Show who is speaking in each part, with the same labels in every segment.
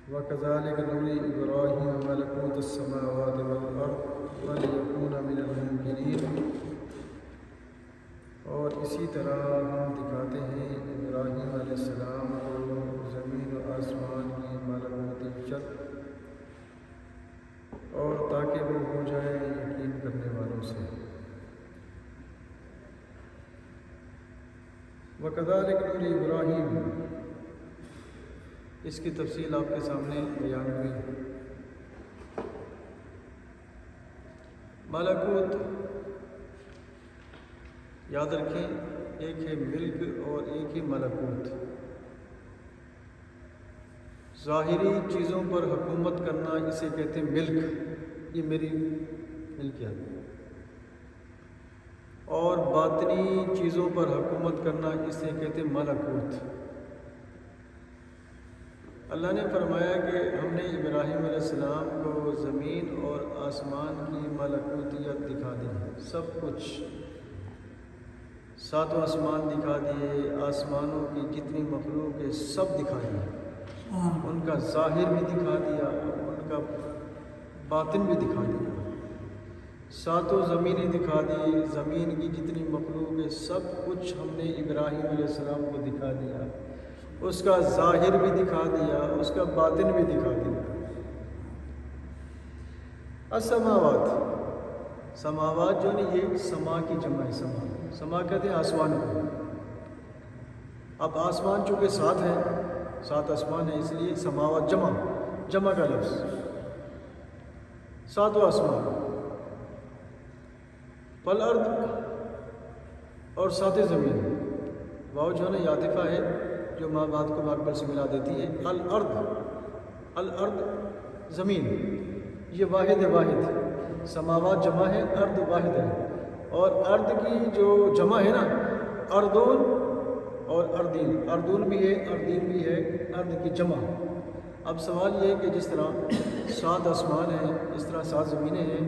Speaker 1: وَكَذَلِكَ نُرِي إِبْرَاهِيمَ مَلَكُوتَ السَّمَاوَاتِ وَالْأَرْضِ وَلِيَكُونَ مِنَ الْمُوقِنِينَ۔ اور اسی طرح ہم دکھاتے ہیں ابراہیم علیہ السلام کو زمین و آسمان کی ملکوتیت، اور تاکہ وہ ہو جائے یقین کرنے والوں سے۔ وَكَذَلِكَ نُرِي إِبْرَاهِيمَ، اس کی تفصیل آپ کے سامنے بیان ہوئی۔ ملکوت یاد رکھیں، ایک ہے ملک اور ایک ہی ملکوت۔ ظاہری چیزوں پر حکومت کرنا اسے کہتے ہیں ملک، یہ میری ملکیت، اور باطنی چیزوں پر حکومت کرنا اسے کہتے ہیں ملکوت۔ اللہ نے فرمایا کہ ہم نے ابراہیم علیہ السلام کو زمین اور آسمان کی ملکوتیت دکھا دی، سب کچھ، ساتوں آسمان دکھا دیے، آسمانوں کی جتنی مخلوق ہے سب دکھا دیا، ان کا ظاہر بھی دکھا دیا، ان کا باطن بھی دکھا دیا، ساتوں زمینیں دکھا دی، زمین کی جتنی مخلوق ہے سب کچھ ہم نے ابراہیم علیہ السلام کو دکھا دیا، اس کا ظاہر بھی دکھا دیا، اس کا باطن بھی دکھا دیا۔ السماوات، سماوات جو نہیں، یہ سما کی جمع ہے، سما کہتے ہیں آسمان کو۔ اب آسمان چونکہ سات ہے، سات آسمان ہے، اس لیے سماوات جمع کا لفظ، ساتوں آسمان، والارض، اور سات زمین۔ واؤ جو ہے نا عاطفہ ہے جو ماں باپ کو ماقبل سے ملا دیتی ہے۔ الارض زمین، یہ واحد ہے، واحد، سماوات جمع ہے، ارض واحد ہے، اور ارض کی جو جمع ہے نا، اردون اور اردین، اردون بھی ہے، اردین بھی ہے، ارض کی جمع۔ اب سوال یہ ہے کہ جس طرح سات آسمان ہیں اس طرح سات زمینیں ہیں،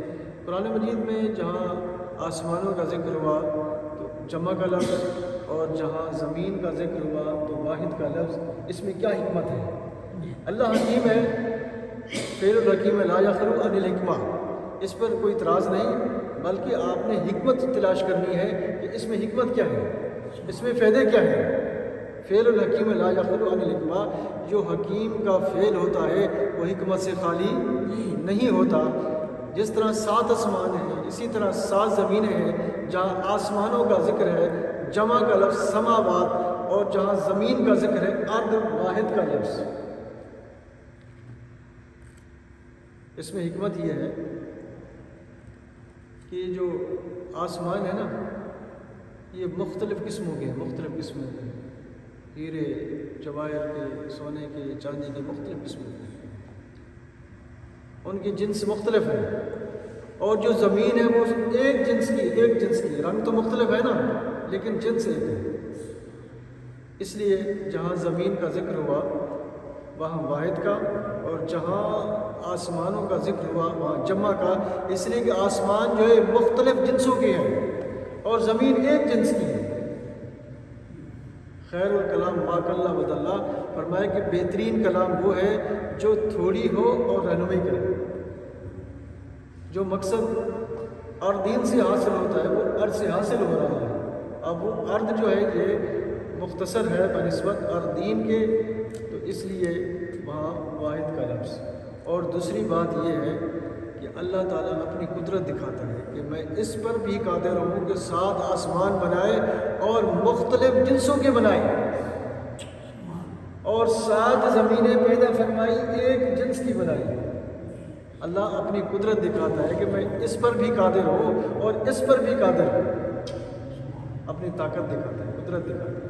Speaker 1: قرآن مجید میں جہاں آسمانوں کا ذکر ہوا تو جمع کا لفظ، اور جہاں زمین کا ذکر ہوا تو واحد کا لفظ، اس میں کیا حکمت ہے؟ اللہ حکیم ہے، فعل الحکیم لا یخلو عن الحکمہ، اس پر کوئی اعتراض نہیں، بلکہ آپ نے حکمت تلاش کرنی ہے کہ اس میں حکمت کیا ہے، اس میں فائدے کیا ہے۔ فعل الحکیم لا یخلو عن الحکمہ، جو حکیم کا فعل ہوتا ہے وہ حکمت سے خالی نہیں ہوتا۔ جس طرح سات آسمان ہیں اسی طرح سات زمینیں ہیں، جہاں آسمانوں کا ذکر ہے جمع کا لفظ سماوات، اور جہاں زمین کا ذکر ہے ارض واحد کا لفظ۔ اس میں حکمت یہ ہے کہ جو آسمان ہے نا، یہ مختلف قسموں کے، ہیرے، جواہر کے، سونے کے، چاندی کے، مختلف قسموں کے، ان کی جنس مختلف ہے، اور جو زمین ہے وہ ایک جنس کی، رنگ تو مختلف ہے نا لیکن جنس ایک ہے۔ اس لیے جہاں زمین کا ذکر ہوا وہاں واحد کا، اور جہاں آسمانوں کا ذکر ہوا وہاں جمع کا، اس لیے کہ آسمان جو ہے مختلف جنسوں کے ہیں اور زمین ایک جنس کی ہے۔ خیر الکلام ما قل ودل، فرمایا کہ بہترین کلام وہ ہے جو تھوڑی ہو اور رہنمائی کرے۔ جو مقصد اردین سے حاصل ہوتا ہے وہ ارض سے حاصل ہو رہا ہے۔ اب وہ ارض جو ہے یہ مختصر ہے بنسبت اردین کے، تو اس لیے وہاں واحد کا لفظ۔ اور دوسری بات یہ ہے کہ اللہ تعالیٰ اپنی قدرت دکھاتا ہے کہ میں اس پر بھی قادر ہوں کہ سات آسمان بنائے اور مختلف جنسوں کے بنائے، اور سات زمینیں پیدا فرمائی ایک جنس کی بنائی۔ اللہ اپنی قدرت دکھاتا ہے کہ میں اس پر بھی قادر ہوں اور اس پر بھی قادر ہوں، اپنی طاقت دکھاتا ہے، قدرت دکھاتا ہے۔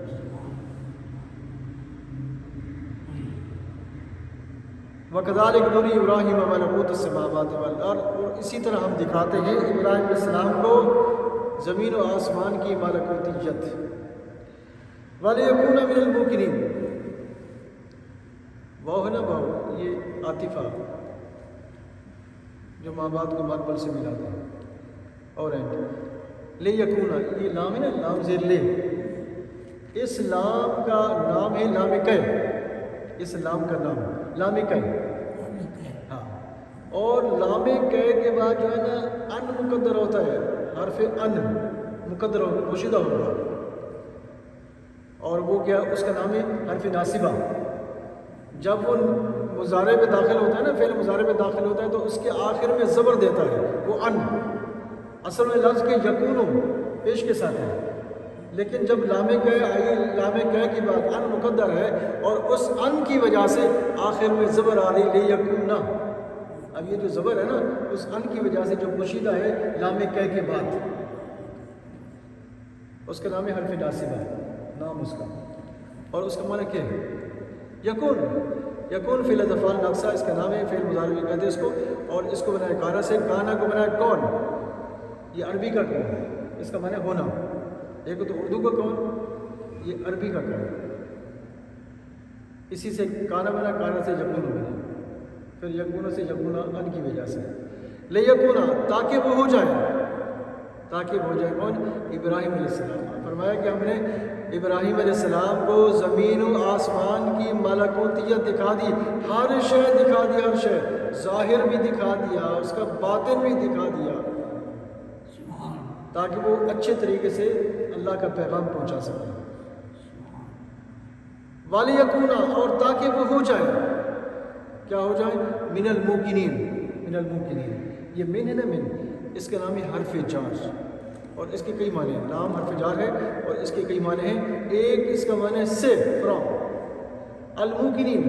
Speaker 1: وَكَذَلِكَ نُرِي إِبْرَاهِيمَ مَلَكُوتَ السَّمَاوَاتِ وَالْأَرْضِ، اور اسی طرح ہم دکھاتے ہیں ابراہیم علیہ السلام کو زمین و آسمان کی ملکوتیت۔ وَلِيَكُونَ مِنَ الْمُوقِنِينَ، واو ہے نا، واو یہ عاطفہ جو ماں باپ کو مقبل سے ملاتا ہے، اور لے یکونا، یہ لام ہے نا، لام زیر لے، اس لام کا نام ہے لام کہہ، اس لام کا نام لام کہ، ہاں، اور لام کہ کے بعد جو ہے نا ان مقدر ہوتا ہے، حرف ان مقدر ہو پوشیدہ ہوگا، اور وہ کیا اس کا نام ہے حرف ناصبہ۔ جب وہ مضارع میں داخل ہوتا ہے نا، فعل مضارع میں داخل ہوتا ہے تو اس کے آخر میں زبر دیتا ہے وہ ان، اصل میں لفظ کے یکون پیش کے ساتھ ہے، لیکن جب لام کہ آئی، لام کہ کی بات ان مقدر ہے اور اس ان کی وجہ سے آخر میں زبر آ رہی لے یکون، اب یہ جو زبر ہے نا اس ان کی وجہ سے جو پوشیدہ ہے لام کہ کے بعد، اس کا نام ہے حرف ناصبہ، نام اس کا، اور اس کا معنی کیا ہے یکون، یکون فعل افعال ناقصہ اس کا نام ہے، فعل مضارع بھی کہتے ہیں اس کو، اور اس کو بنایا کانا سے، کانا کو بنایا کون، یہ عربی کا کون، اس کا معنی ہونا، ایک تو اردو کا کون، یہ عربی کا کون، اسی سے کانا بنا، کانا سے یکون بنا، پھر یکون سے یکون ان کی وجہ سے، لے یکون تاکہ وہ ہو جائے، تاکہ وہ ہو جائے کون، ابراہیم علیہ السلام۔ فرمایا کہ ہم نے ابراہیم علیہ السلام کو زمین و آسمان کی ملکوتیت دکھا دی، ہر شے دکھا دی، ہر شے، ظاہر بھی دکھا دیا، اس کا باطن بھی دکھا دیا، تاکہ وہ اچھے طریقے سے اللہ کا پیغام پہنچا سکے۔ وَلِيَكُونَ اور تاکہ وہ ہو جائے، کیا ہو جائے، من الموقنین، من الموقنین، یہ من ہے نا، من اس کا نام ہے حرف جار، اور اس کے کئی معنی ہیں، نام حرف جار ہے اور اس کے کئی معنی ہیں، ایک اس کا معنی ہے سے، فرام، الموقنین،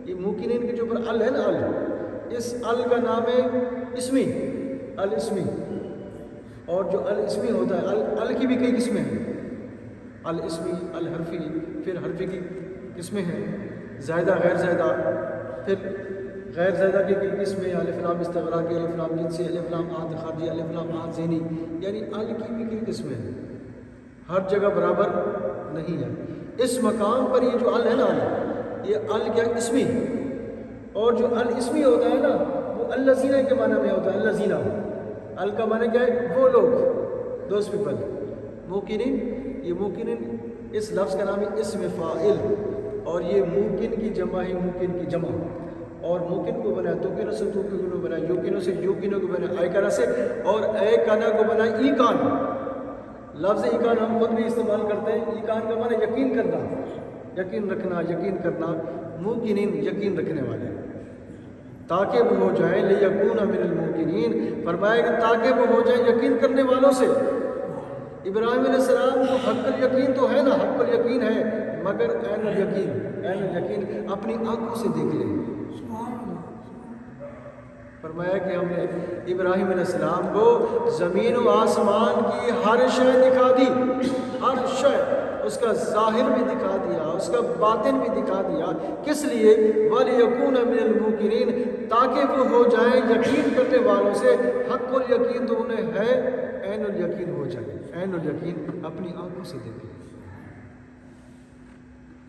Speaker 1: یہ موقنین کے جو اوپر ال ہے نا، ال، اس ال کا نام ہے اسمی، الاسمی، اور جو الاسمی ہوتا ہے، ال کی بھی کئی قسمیں ہیں، الاسمی، الحرفی، پھر حرفی کی قسمیں ہیں، زائدہ غیر زائدہ، پھر غیر زائدہ کی کئی قسمیں، الف لام استغراقی، الف لام جنسی، الف لام عہد خارجی، الف لام عہد ذہنی، یعنی ال کی بھی کئی قسمیں ہیں، ہر جگہ برابر نہیں ہے۔ اس مقام پر یہ جو ال ہے نا، یہ ال کیا اسمی، اور جو الاسمی ہوتا ہے نا وہ الذین کے معنی میں ہوتا ہے، الذین، ال کا معنی کیا ہے، وہ لوگ، دوز پیپل، موقنین، یہ موقنین اس لفظ کا نام ہے اسم فاعل، اور یہ موقن کی جمع ہے، موقن کی جمع، اور موقن کو بنا توقنوں سے، توقنوں کو بنا یوقنوں سے، یوقنوں کو بنا ایکانا سے، اور ایکانا کو بنا ایکان، لفظ ایکان ہم خود بھی استعمال کرتے ہیں، ایکان کا معنی یقین کرنا، یقین رکھنا، یقین کرنا، موقنین یقین رکھنے والے، تاکہ وہ ہو جائے، لیکون من الموقنین، فرمایا کہ تاکہ وہ ہو جائے یقین کرنے والوں سے۔ ابراہیم علیہ السلام کو حق الیقین تو ہے نا، حق الیقین ہے، مگر عین الیقین، عین الیقین اپنی آنکھوں سے دیکھ لیں۔ فرمایا کہ ہم نے ابراہیم علیہ السلام کو زمین و آسمان کی ہر شے دکھا دی، ہر شے، اس کا ظاہر بھی دکھا دیا، اس کا باطن بھی دکھا دیا، کس لیے، وَلِيَكُونَ مِنَ الْمُوقِنِينَ، تاکہ وہ ہو جائیں یقین کرنے والوں سے، حق الیقین تو انہیں ہے، عین الیقین ہو جائے، عین الیقین اپنی آنکھوں سے دیکھیں۔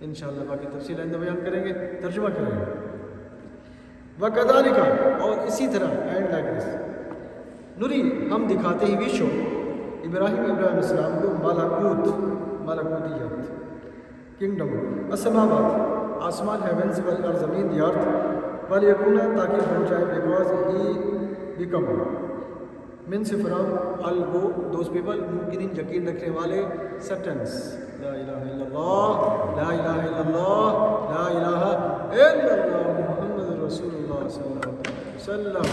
Speaker 1: انشاءاللہ باقی تفصیل آئندہ بیان کریں گے، ترجمہ کریں گے۔ وَكَذَلِكَ اور اسی طرح، اینڈ لائک دس، نُری ہم دکھاتے ہی ویشو ابراہیم علیہ السلام کو ملکوتیت، کنگڈم، السماوات آسمان، ہیونز، والارض زمین، دی ارتھ، وَلِيَكُونَ تاکہ ہو جائے، بیکاز ہی بیکم، من سے فرام، الگو، دوز پیپل، موقنین یقین رکھنے والے، سٹنس، لا الہ الا اللہ، لا الہ الا اللہ، لا الہ الا اللہ، محمد رسول اللہ صلی اللہ علیہ وسلم۔